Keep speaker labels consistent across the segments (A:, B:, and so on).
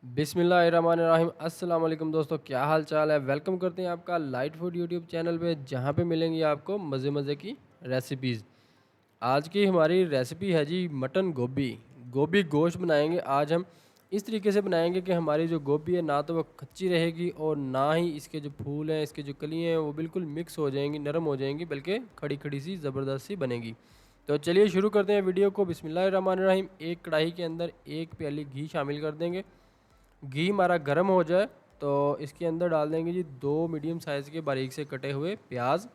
A: बिस्मिल्लाहिर्रहमानिर्रहीम। अस्सलाम वालेकुम दोस्तों, क्या हाल चाल है। वेलकम करते हैं आपका लाइट फूड यूट्यूब चैनल पे, जहाँ पे मिलेंगी आपको मज़े मज़े की रेसिपीज़। आज की हमारी रेसिपी है जी मटन गोभी। गोभी गोश्त बनाएंगे आज हम। इस तरीके से बनाएंगे कि हमारी जो गोभी है ना तो वो कच्ची रहेगी और ना ही इसके जो फूल हैं, इसके जो कलियाँ हैं वो बिल्कुल मिक्स हो जाएंगी, नरम हो जाएंगी, बल्कि खड़ी खड़ी सी ज़बरदस्त सी बनेगी। तो चलिए शुरू करते हैं वीडियो को। बिस्मिल्लाहिर्रहमानिर्रहीम। एक कढ़ाई के अंदर एक प्याली घी शामिल कर देंगे। घी हमारा गर्म हो जाए तो इसके अंदर डाल देंगे जी 2 मीडियम साइज़ के बारीक से कटे हुए प्याज।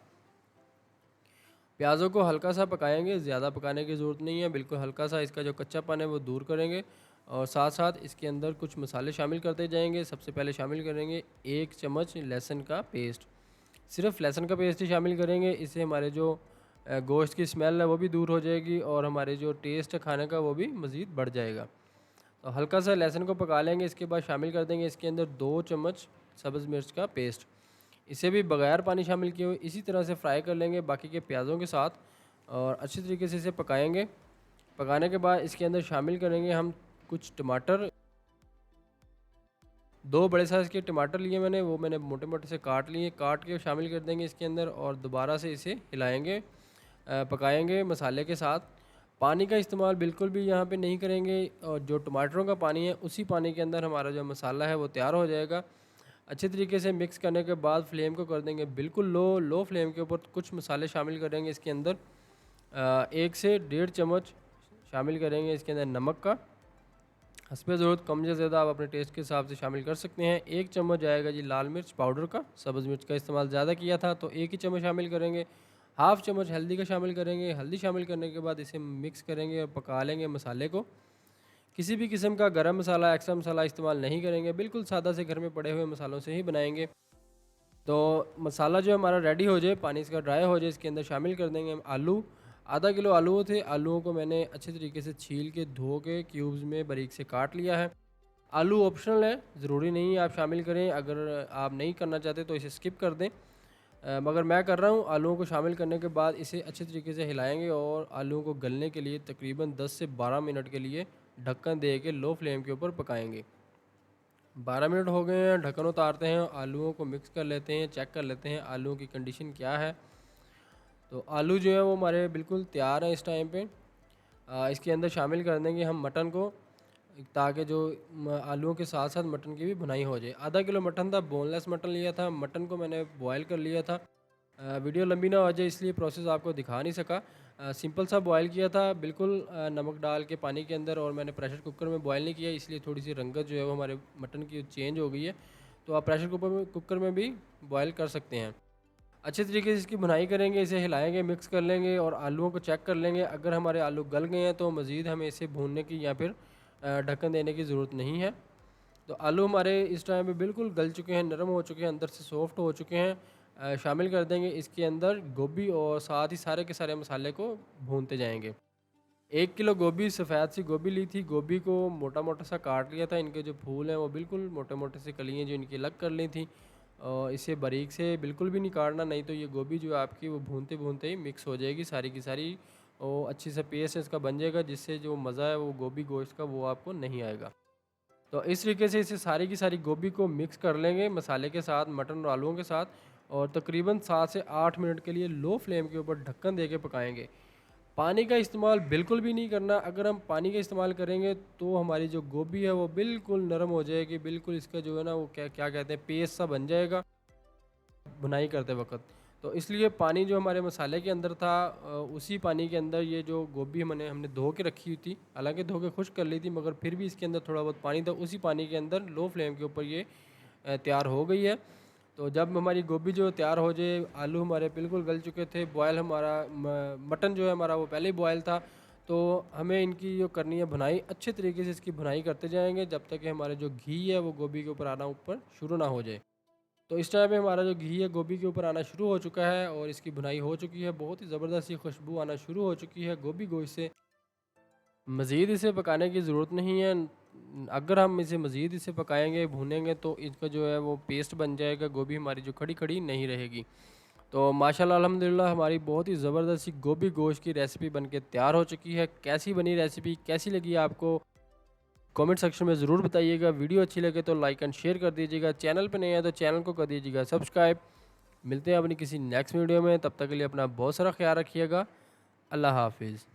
A: प्याज़ों को हल्का सा पकाएंगे, ज़्यादा पकाने की ज़रूरत नहीं है, बिल्कुल हल्का सा इसका जो कच्चापन है वो दूर करेंगे। और साथ साथ इसके अंदर कुछ मसाले शामिल करते जाएंगे। सबसे पहले शामिल करेंगे 1 चम्मच लहसुन का पेस्ट। सिर्फ लहसुन का पेस्ट ही शामिल करेंगे, इससे हमारे जो गोश्त की स्मेल है वो भी दूर हो जाएगी और हमारे जो टेस्ट है खाने का वो भी मज़ीद बढ़ जाएगा। तो हल्का सा लहसुन को पका लेंगे। इसके बाद शामिल कर देंगे इसके अंदर 2 चम्मच सब्ज़ मिर्च का पेस्ट। इसे भी बगैर पानी शामिल किए हुए इसी तरह से फ्राई कर लेंगे बाकी के प्याज़ों के साथ और अच्छी तरीके से इसे पकाएंगे। पकाने के बाद इसके अंदर शामिल करेंगे हम कुछ टमाटर। 2 बड़े साइज़ के टमाटर लिए मैंने, वो मैंने मोटे मोटे से काट लिए, काट के शामिल कर देंगे इसके अंदर और दोबारा से इसे हिलाएंगे, पकाएंगे मसाले के साथ। पानी का इस्तेमाल बिल्कुल भी यहाँ पे नहीं करेंगे और जो टमाटरों का पानी है उसी पानी के अंदर हमारा जो मसाला है वो तैयार हो जाएगा। अच्छे तरीके से मिक्स करने के बाद फ्लेम को कर देंगे बिल्कुल लो फ्लेम के ऊपर। कुछ मसाले शामिल करेंगे इसके अंदर। 1 से 1.5 चम्मच शामिल करेंगे इसके अंदर नमक का। हस्बे ज़रूरत कम या ज़्यादा आप अपने टेस्ट के हिसाब से शामिल कर सकते हैं। 1 चम्मच जाएगा जी लाल मिर्च पाउडर का, सब्ज़ मिर्च का इस्तेमाल ज़्यादा किया था तो 1 ही चम्मच शामिल करेंगे। हाफ़ चम्मच हल्दी का शामिल करेंगे। हल्दी शामिल करने के बाद इसे मिक्स करेंगे और पका लेंगे मसाले को। किसी भी किस्म का गरम मसाला, एक्स्ट्रा मसाला इस्तेमाल नहीं करेंगे, बिल्कुल सादा से घर में पड़े हुए मसालों से ही बनाएंगे। तो मसाला जो हमारा रेडी हो जाए, पानी इसका ड्राई हो जाए, इसके अंदर शामिल कर देंगे हम आलू। आधा किलो आलू थे, आलूओं को मैंने अच्छे तरीके से छील के धो के क्यूब्स में बारीक से काट लिया है। आलू ऑप्शनल है, ज़रूरी नहीं है आप शामिल करें, अगर आप नहीं करना चाहते तो इसे स्किप कर दें। मगर मैं कर रहा हूँ। आलूओं को शामिल करने के बाद इसे अच्छे तरीके से हिलाएंगे और आलूओं को गलने के लिए तकरीबन 10 से 12 मिनट के लिए ढक्कन दे के लो फ्लेम के ऊपर पकाएंगे। 12 मिनट हो गए हैं, ढक्कन उतारते हैं, आलूओं को मिक्स कर लेते हैं, चेक कर लेते हैं आलूओं की कंडीशन क्या है। तो आलू जो है वो हमारे बिल्कुल तैयार हैं इस टाइम पे। इसके अंदर शामिल कर देंगे हम मटन को, ताकि जो आलूओं के साथ साथ मटन की भी भुनाई हो जाए। आधा किलो मटन था, बोनलेस मटन लिया था। मटन को मैंने बॉयल कर लिया था। वीडियो लंबी ना हो जाए इसलिए प्रोसेस आपको दिखा नहीं सका। सिंपल सा बॉयल किया था बिल्कुल, नमक डाल के पानी के अंदर, और मैंने प्रेशर कुकर में बॉयल नहीं किया, इसलिए थोड़ी सी रंगत जो है वो हमारे मटन की चेंज हो गई है। तो आप प्रेशर कुकर में भी बॉयल कर सकते हैं। अच्छे तरीके से इसकी भुनाई करेंगे, इसे हिलाएंगे, मिक्स कर लेंगे और आलूओं को चेक कर लेंगे। अगर हमारे आलू गल गए हैं तो मज़ीद हमें इसे भूनने की या फिर ढक्कन देने की ज़रूरत नहीं है। तो आलू हमारे इस टाइम पे बिल्कुल गल चुके हैं, नरम हो चुके हैं, अंदर से सॉफ्ट हो चुके हैं। शामिल कर देंगे इसके अंदर गोभी और साथ ही सारे के सारे मसाले को भूनते जाएंगे। 1 किलो गोभी, सफ़ेद सी गोभी ली थी। गोभी को मोटा मोटा सा काट लिया था। इनके जो फूल हैं वो बिल्कुल मोटे मोटे से कलियाँ जो इनकी अलग कर ली थी। और इसे बारीक से बिल्कुल भी नहीं काटना, नहीं तो ये गोभी जो है आपकी वो भूनते भूनते ही मिक्स हो जाएगी सारी की सारी, और अच्छी सा पेस्ट इसका बन जाएगा, जिससे जो मज़ा है वो गोभी गोश्त का वो आपको नहीं आएगा। तो इस तरीके से इसे सारी की सारी गोभी को मिक्स कर लेंगे मसाले के साथ, मटन और आलूओं के साथ, और तकरीबन 7 से 8 मिनट के लिए लो फ्लेम के ऊपर ढक्कन दे के पकाएंगे। पानी का इस्तेमाल बिल्कुल भी नहीं करना। अगर हम पानी का इस्तेमाल करेंगे तो हमारी जो गोभी है वो बिल्कुल नरम हो जाएगी, बिल्कुल इसका जो है ना वो क्या क्या कहते हैं, पेस्ट सा बन जाएगा बुनाई करते वक्त। तो इसलिए पानी जो हमारे मसाले के अंदर था, उसी पानी के अंदर ये जो गोभी हमने धो के रखी हुई थी, हालांकि धो के खुश्क कर ली थी, मगर फिर भी इसके अंदर थोड़ा बहुत पानी था, उसी पानी के अंदर लो फ्लेम के ऊपर ये तैयार हो गई है। तो जब हमारी गोभी जो तैयार हो जाए, आलू हमारे बिल्कुल गल चुके थे, बॉयल हमारा मटन जो है हमारा वो पहले ही बॉयल था, तो हमें इनकी जो करनी है भुनाई, अच्छे तरीके से इसकी भुनाई करते जाएंगे जब तक कि हमारे जो घी है वो गोभी के ऊपर आना ऊपर शुरू ना हो जाए। तो इस टाइम पे हमारा जो घी है गोभी के ऊपर आना शुरू हो चुका है और इसकी भुनाई हो चुकी है, बहुत ही ज़बरदस्त सी खुशबू आना शुरू हो चुकी है गोभी गोश्त से। मज़ीद इसे पकाने की ज़रूरत नहीं है। अगर हम इसे मज़ीद इसे पकाएंगे, भूनेंगे, तो इसका जो है वो पेस्ट बन जाएगा, गोभी हमारी जो खड़ी खड़ी नहीं रहेगी। तो माशाल्लाह अल्हम्दुलिल्लाह हमारी बहुत ही ज़बरदस्त सी गोभी गोश्त की रेसिपी बनके तैयार हो चुकी है। कैसी बनी रेसिपी, कैसी लगी आपको, कमेंट सेक्शन में ज़रूर बताइएगा। वीडियो अच्छी लगे तो लाइक एंड शेयर कर दीजिएगा। चैनल पर नए हैं तो चैनल को कर दीजिएगा सब्सक्राइब। मिलते हैं अपनी किसी नेक्स्ट वीडियो में, तब तक के लिए अपना बहुत सारा ख्याल रखिएगा। अल्लाह हाफिज़।